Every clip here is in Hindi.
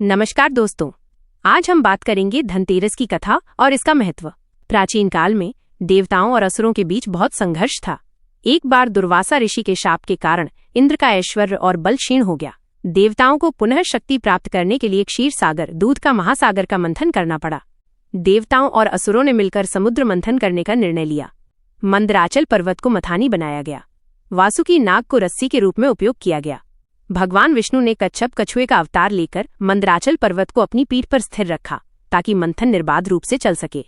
नमस्कार दोस्तों, आज हम बात करेंगे धनतेरस की कथा और इसका महत्व। प्राचीन काल में देवताओं और असुरों के बीच बहुत संघर्ष था। एक बार दुर्वासा ऋषि के शाप के कारण इंद्र का ऐश्वर्य और बल क्षीण हो गया। देवताओं को पुनः शक्ति प्राप्त करने के लिए क्षीर सागर, दूध का महासागर का मंथन करना पड़ा। देवताओं और असुरों ने मिलकर समुद्र मंथन करने का निर्णय लिया। मंदराचल पर्वत को मथानी बनाया गया। वासुकी नाग को रस्सी के रूप में उपयोग किया गया। भगवान विष्णु ने कच्छप कछुए का अवतार लेकर मंदराचल पर्वत को अपनी पीठ पर स्थिर रखा ताकि मंथन निर्बाध रूप से चल सके।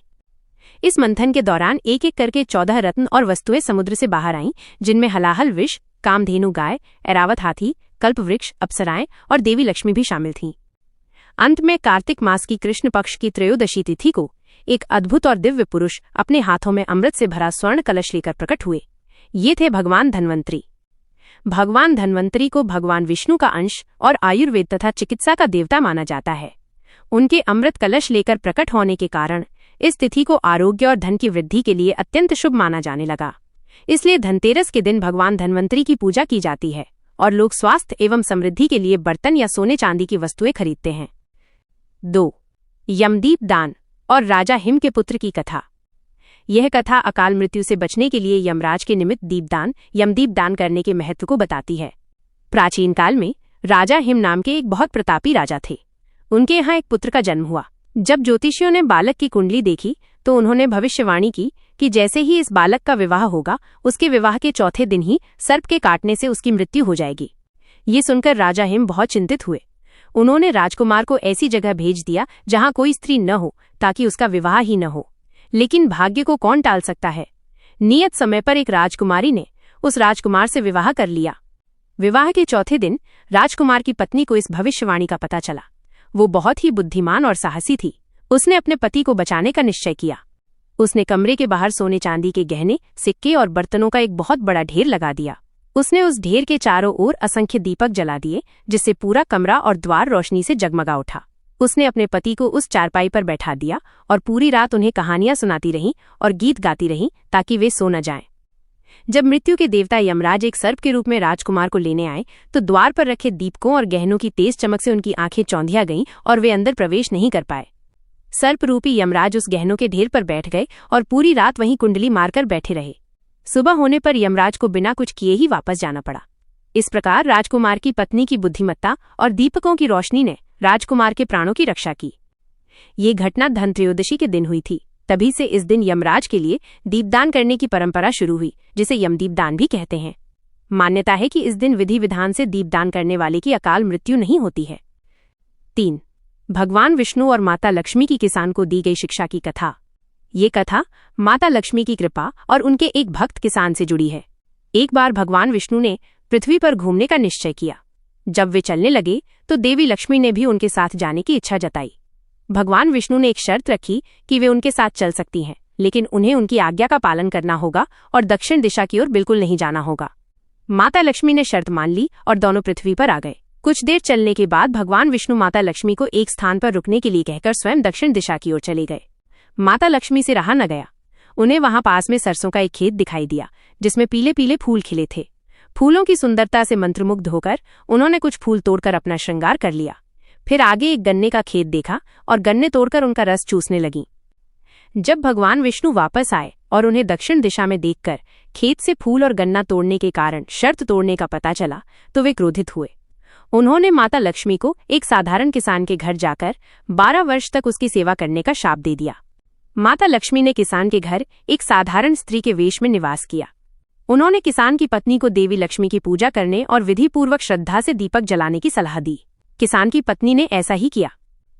इस मंथन के दौरान एक एक करके 14 रत्न और वस्तुएं समुद्र से बाहर आईं, जिनमें हलाहल विष, कामधेनु गाय, ऐरावत हाथी, कल्प वृक्ष, अप्सराएं और देवी लक्ष्मी भी शामिल थीं। अंत में कार्तिक मास की कृष्ण पक्ष की त्रयोदशी तिथि को एक अद्भुत और दिव्य पुरुष अपने हाथों में अमृत से भरा स्वर्ण कलश लेकर प्रकट हुए। ये थे भगवान धन्वंतरी। भगवान धन्वंतरी को भगवान विष्णु का अंश और आयुर्वेद तथा चिकित्सा का देवता माना जाता है। उनके अमृत कलश लेकर प्रकट होने के कारण इस तिथि को आरोग्य और धन की वृद्धि के लिए अत्यंत शुभ माना जाने लगा। इसलिए धनतेरस के दिन भगवान धन्वंतरी की पूजा की जाती है और लोग स्वास्थ्य एवं समृद्धि के लिए बर्तन या सोने चांदी की वस्तुएं खरीदते हैं। 2. यमदीप दान और राजा हिम के पुत्र की कथा। यह कथा अकाल मृत्यु से बचने के लिए यमराज के निमित्त दीपदान, यमदीप दान करने के महत्व को बताती है। प्राचीन काल में राजा हिम नाम के एक बहुत प्रतापी राजा थे। उनके यहाँ एक पुत्र का जन्म हुआ। जब ज्योतिषियों ने बालक की कुंडली देखी तो उन्होंने भविष्यवाणी की कि जैसे ही इस बालक का विवाह होगा, उसके विवाह के चौथे दिन ही सर्प के काटने से उसकी मृत्यु हो जाएगी। ये सुनकर राजा हिम बहुत चिंतित हुए। उन्होंने राजकुमार को ऐसी जगह भेज दिया जहाँ कोई स्त्री न हो, ताकि उसका विवाह ही न हो। लेकिन भाग्य को कौन टाल सकता है। नियत समय पर एक राजकुमारी ने उस राजकुमार से विवाह कर लिया। विवाह के चौथे दिन राजकुमार की पत्नी को इस भविष्यवाणी का पता चला। वो बहुत ही बुद्धिमान और साहसी थी। उसने अपने पति को बचाने का निश्चय किया। उसने कमरे के बाहर सोने चांदी के गहने, सिक्के और बर्तनों का एक बहुत बड़ा ढेर लगा दिया। उसने उस ढेर के चारों ओर असंख्य दीपक जला दिए, जिससे पूरा कमरा और द्वार रोशनी से जगमगा उठा। उसने अपने पति को उस चारपाई पर बैठा दिया और पूरी रात उन्हें कहानियां सुनाती रहीं और गीत गाती रहीं ताकि वे सो न जाएं। जब मृत्यु के देवता यमराज एक सर्प के रूप में राजकुमार को लेने आए तो द्वार पर रखे दीपकों और गहनों की तेज चमक से उनकी आंखें चौंधिया गईं और वे अंदर प्रवेश नहीं कर पाए। सर्प रूपी यमराज उस गहनों के ढेर पर बैठ गए और पूरी रात वहीं कुंडली मारकर बैठे रहे। सुबह होने पर यमराज को बिना कुछ किए ही वापस जाना पड़ा। इस प्रकार राजकुमार की पत्नी की बुद्धिमत्ता और दीपकों की रोशनी ने राजकुमार के प्राणों की रक्षा की। ये घटना धनत्रयोदशी के दिन हुई थी। तभी से इस दिन यमराज के लिए दीपदान करने की परंपरा शुरू हुई, जिसे यमदीपदान भी कहते हैं। मान्यता है कि इस दिन विधि विधान से दीपदान करने वाले की अकाल मृत्यु नहीं होती है। 3. भगवान विष्णु और माता लक्ष्मी की किसान को दी गई शिक्षा की कथा। ये कथा माता लक्ष्मी की कृपा और उनके एक भक्त किसान से जुड़ी है। एक बार भगवान विष्णु ने पृथ्वी पर घूमने का निश्चय किया। जब वे चलने लगे तो देवी लक्ष्मी ने भी उनके साथ जाने की इच्छा जताई। भगवान विष्णु ने एक शर्त रखी कि वे उनके साथ चल सकती हैं, लेकिन उन्हें उनकी आज्ञा का पालन करना होगा और दक्षिण दिशा की ओर बिल्कुल नहीं जाना होगा। माता लक्ष्मी ने शर्त मान ली और दोनों पृथ्वी पर आ गए। कुछ देर चलने के बाद भगवान विष्णु माता लक्ष्मी को एक स्थान पर रुकने के लिए कहकर स्वयं दक्षिण दिशा की ओर चले गए। माता लक्ष्मी से रहा न गया। उन्हें वहां पास में सरसों का एक खेत दिखाई दिया, जिसमें पीले पीले फूल खिले थे। फूलों की सुंदरता से मंत्रमुग्ध होकर उन्होंने कुछ फूल तोड़कर अपना श्रृंगार कर लिया। फिर आगे एक गन्ने का खेत देखा और गन्ने तोड़कर उनका रस चूसने लगी। जब भगवान विष्णु वापस आए और उन्हें दक्षिण दिशा में देखकर खेत से फूल और गन्ना तोड़ने के कारण शर्त तोड़ने का पता चला तो वे क्रोधित हुए। उन्होंने माता लक्ष्मी को एक साधारण किसान के घर जाकर 12 वर्ष तक उसकी सेवा करने का शाप दे दिया। माता लक्ष्मी ने किसान के घर एक साधारण स्त्री के वेश में निवास किया। उन्होंने किसान की पत्नी को देवी लक्ष्मी की पूजा करने और विधि पूर्वक श्रद्धा से दीपक जलाने की सलाह दी। किसान की पत्नी ने ऐसा ही किया।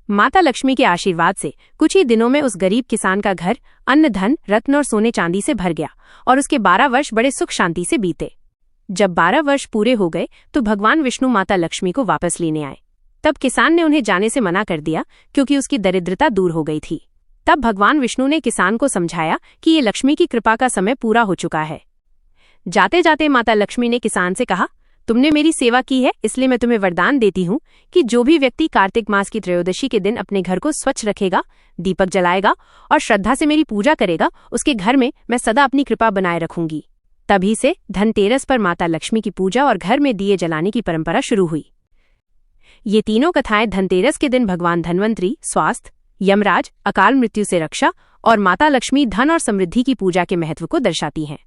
माता लक्ष्मी के आशीर्वाद से कुछ ही दिनों में उस गरीब किसान का घर अन्न, धन, रत्न और सोने चांदी से भर गया और उसके 12 वर्ष बड़े सुख शांति से बीते। जब 12 वर्ष पूरे हो गए तो भगवान विष्णु माता लक्ष्मी को वापस लेने आए। तब किसान ने उन्हें जाने से मना कर दिया, क्योंकि उसकी दरिद्रता दूर हो गई थी। तब भगवान विष्णु ने किसान को समझाया कि ये लक्ष्मी की कृपा का समय पूरा हो चुका है। जाते जाते माता लक्ष्मी ने किसान से कहा, तुमने मेरी सेवा की है, इसलिए मैं तुम्हें वरदान देती हूँ कि जो भी व्यक्ति कार्तिक मास की त्रयोदशी के दिन अपने घर को स्वच्छ रखेगा, दीपक जलाएगा और श्रद्धा से मेरी पूजा करेगा, उसके घर में मैं सदा अपनी कृपा बनाए रखूंगी। तभी से धनतेरस पर माता लक्ष्मी की पूजा और घर में दिए जलाने की परंपरा शुरू हुई। ये तीनों कथाएं धनतेरस के दिन भगवान धन्वंतरी, स्वास्थ्य, यमराज, अकाल मृत्यु से रक्षा और माता लक्ष्मी, धन और समृद्धि की पूजा के महत्व को दर्शाती हैं।